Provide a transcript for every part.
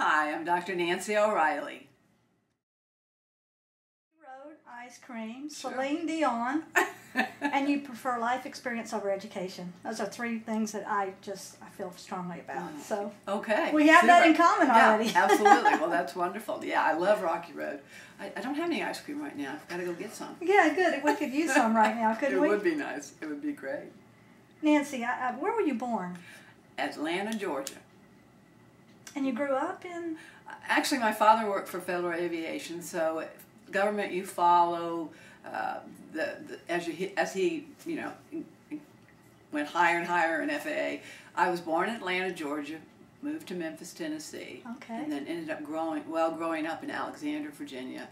Hi, I'm Dr. Nancy O'Reilly. Road, ice cream, Sure. Celine Dion, and you prefer life experience over education. Those are three things that I feel strongly about. So Okay. we have that in super. common already. Yeah, absolutely. Well, that's wonderful. Yeah, I love Rocky Road. I don't have any ice cream right now. I've got to go get some. Yeah, good. We could use some right now, couldn't we? It would be nice. It would be great. Nancy, where were you born? Atlanta, Georgia. And you grew up in? Actually, my father worked for Federal Aviation, so government you follow as he went higher and higher in FAA. I was born in Atlanta, Georgia, moved to Memphis, Tennessee, Okay. and then ended up growing up in Alexandria, Virginia,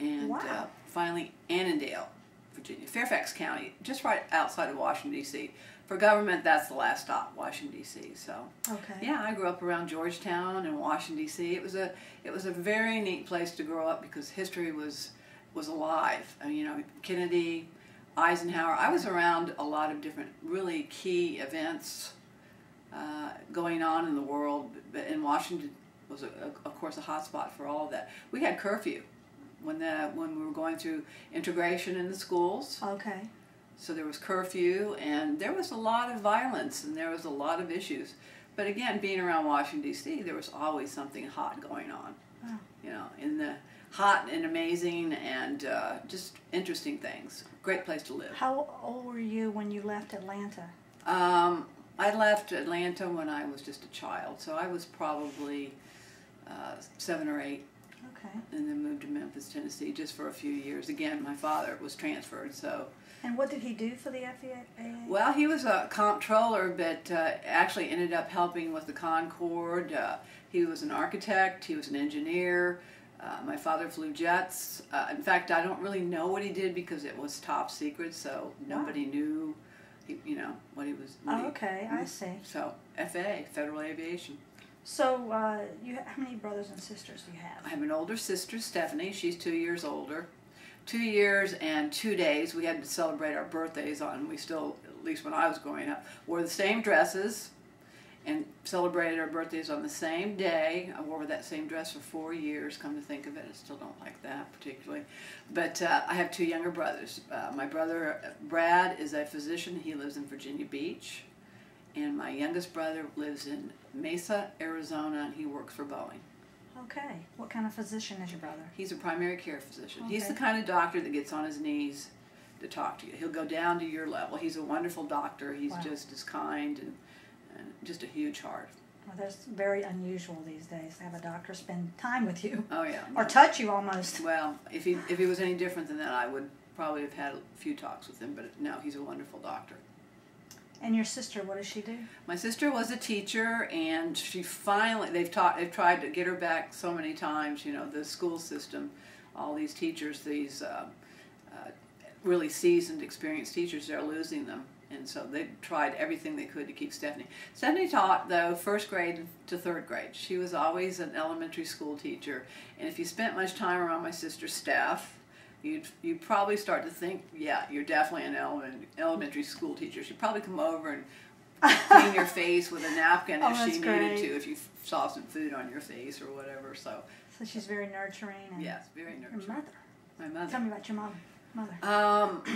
and Wow. finally Annandale, Virginia, Fairfax County, just right outside of Washington, D.C. For government, that's the last stop, Washington, D.C. So, Okay. yeah, I grew up around Georgetown and Washington, D.C. It was a very neat place to grow up because history was alive. Kennedy, Eisenhower. I was around a lot of different really key events going on in the world, and Washington was, of course, a hot spot for all of that. We had curfew when we were going through integration in the schools. Okay. So there was curfew, and there was a lot of violence, and there was a lot of issues. But again, being around Washington, D.C., there was always something hot going on. Oh. In the hot and amazing and just interesting things. Great place to live. How old were you when you left Atlanta? I left Atlanta when I was just a child, so I was probably 7 or 8. Okay. And then moved to Memphis, Tennessee, just for a few years. Again, my father was transferred, so. And what did he do for the FAA? Well, he was a comptroller, but actually ended up helping with the Concorde. He was an architect. He was an engineer. My father flew jets. In fact, I don't really know what he did because it was top secret, so nobody knew, what he was. Okay, I see. So, FAA, Federal Aviation. So, how many brothers and sisters do you have? I have an older sister, Stephanie. She's 2 years older. 2 years and 2 days. We had to celebrate our birthdays on. We still, at least when I was growing up, wore the same dresses and celebrated our birthdays on the same day. I wore that same dress for 4 years, come to think of it. I still don't like that particularly. But I have 2 younger brothers. My brother, Brad, is a physician. He lives in Virginia Beach. And my youngest brother lives in Mesa, Arizona, and he works for Boeing. Okay. What kind of physician is your brother? He's a primary care physician. Okay. He's the kind of doctor that gets on his knees to talk to you. He'll go down to your level. He's a wonderful doctor. He's just as kind and just a huge heart. Well, that's very unusual these days to have a doctor spend time with you. Oh, yeah. Or touch you almost. Well, if he was any different than that, I would probably have had a few talks with him, but no, he's a wonderful doctor. And your sister, what does she do? My sister was a teacher, and she finally, they've tried to get her back so many times, the school system, all these teachers, these really seasoned, experienced teachers, they're losing them. And so they tried everything they could to keep Stephanie. Stephanie taught, though, 1st grade to 3rd grade. She was always an elementary school teacher. And if you spent much time around my sister's staff, you'd probably start to think, yeah, you're definitely an elementary school teacher. She'd probably come over and clean your face with a napkin if she needed to, if you saw some food on your face or whatever. So she's very nurturing. And yes, very nurturing. Your mother. My mother. Tell me about your mother.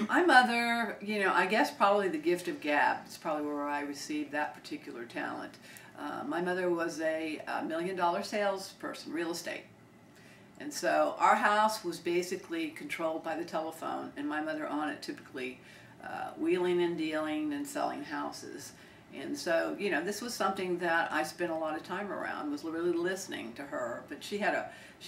My mother, I guess probably the gift of gab. It's probably where I received that particular talent. My mother was a $1 million salesperson, real estate. And so our house was basically controlled by the telephone, and my mother on it typically wheeling and dealing and selling houses. And so, this was something that I spent a lot of time around, was really listening to her. But she had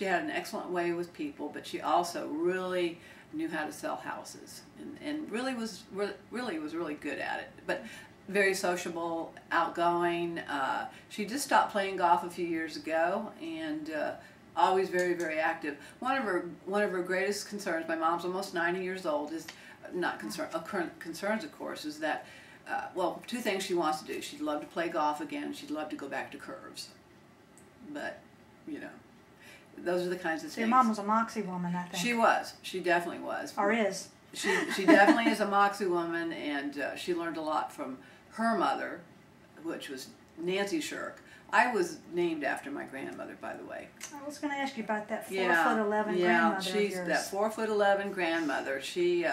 an excellent way with people, but she also really knew how to sell houses and really was really good at it. But very sociable, outgoing. She just stopped playing golf a few years ago, and always very, very active. One of her greatest concerns, my mom's almost 90 years old, is not concerns, of course, is that, 2 things she wants to do. She'd love to play golf again. She'd love to go back to curves. But, those are the kinds of things. Your mom was a Moxy woman, I think. She was. She definitely was. Or is. She definitely is a Moxy woman, and she learned a lot from her mother, which was Nancy Shirk. I was named after my grandmother, by the way. I was going to ask you about that 4'11" Yeah, grandmother she's of yours. that 4'11" grandmother. She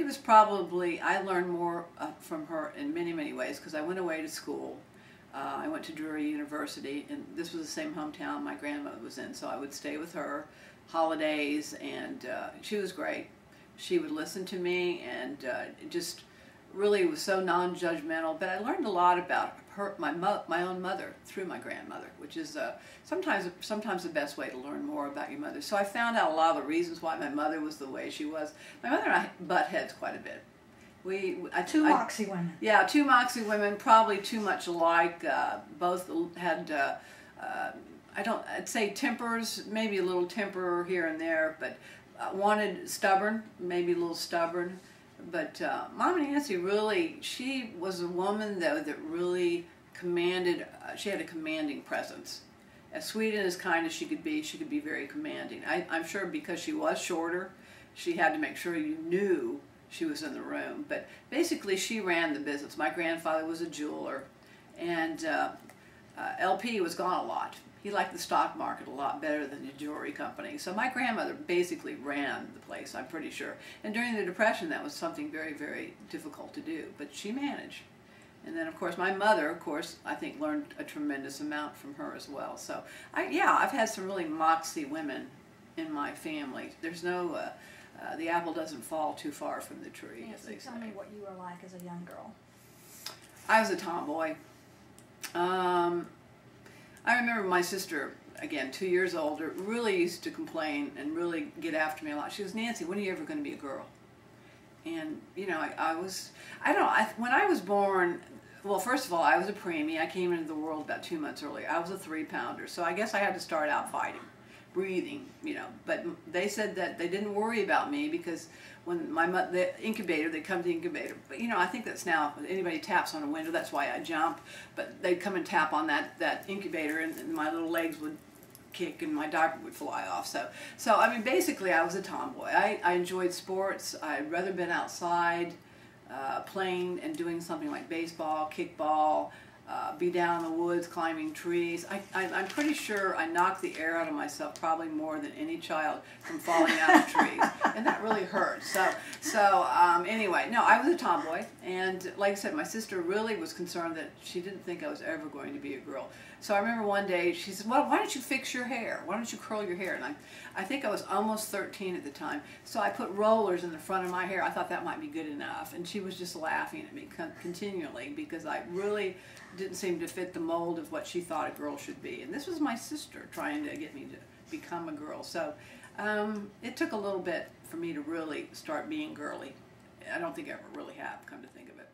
was probably, I learned more from her in many, many ways because I went away to school. I went to Drury University, and this was the same hometown my grandmother was in, so I would stay with her holidays, and she was great. She would listen to me, and just really was so non-judgmental, but I learned a lot about her, my own mother through my grandmother, which is sometimes the best way to learn more about your mother. So I found out a lot of the reasons why my mother was the way she was. My mother and I butt heads quite a bit. Two Moxy women. Yeah, two Moxy women, probably too much alike. Both had, I'd say tempers, maybe a little temper here and there, but stubborn, maybe a little stubborn. But Mama Nancy really, she was a woman though that really commanded, she had a commanding presence. As sweet and as kind as she could be very commanding. I'm sure because she was shorter, she had to make sure you knew she was in the room. But basically she ran the business. My grandfather was a jeweler, and LP was gone a lot. He liked the stock market a lot better than the jewelry company. So my grandmother basically ran the place, I'm pretty sure. And during the Depression, that was something very, very difficult to do. But she managed. And then, of course, my mother, of course, I think learned a tremendous amount from her as well. So, I've had some really Moxy women in my family. There's no, the apple doesn't fall too far from the tree, as they say. Tell me what you were like as a young girl. I was a tomboy. I remember my sister, again, 2 years older, really used to complain and really get after me a lot. She goes, Nancy, when are you ever going to be a girl? And, you know, when I was born, well, first of all, I was a preemie. I came into the world about 2 months earlier. I was a 3-pounder, so I guess I had to start out fighting, breathing, you know. But they said that they didn't worry about me because when the incubator, they come to the incubator. But, you know, I think that's now, anybody taps on a window, that's why I jump. But they'd come and tap on that incubator, and my little legs would kick and my diaper would fly off. So I mean, basically I was a tomboy. I enjoyed sports. I'd rather been outside playing and doing something like baseball, kickball, be down in the woods climbing trees. I'm pretty sure I knocked the air out of myself probably more than any child from falling out of trees, and that really hurt. Anyway, no, I was a tomboy, and like I said, my sister really was concerned that she didn't think I was ever going to be a girl. So I remember one day she said, well, why don't you fix your hair? Why don't you curl your hair? And I think I was almost 13 at the time, so I put rollers in the front of my hair. I thought that might be good enough, and she was just laughing at me continually because I really didn't seem to fit the mold of what she thought a girl should be. And this was my sister trying to get me to become a girl. So it took a little bit for me to really start being girly. I don't think I ever really have, come to think of it.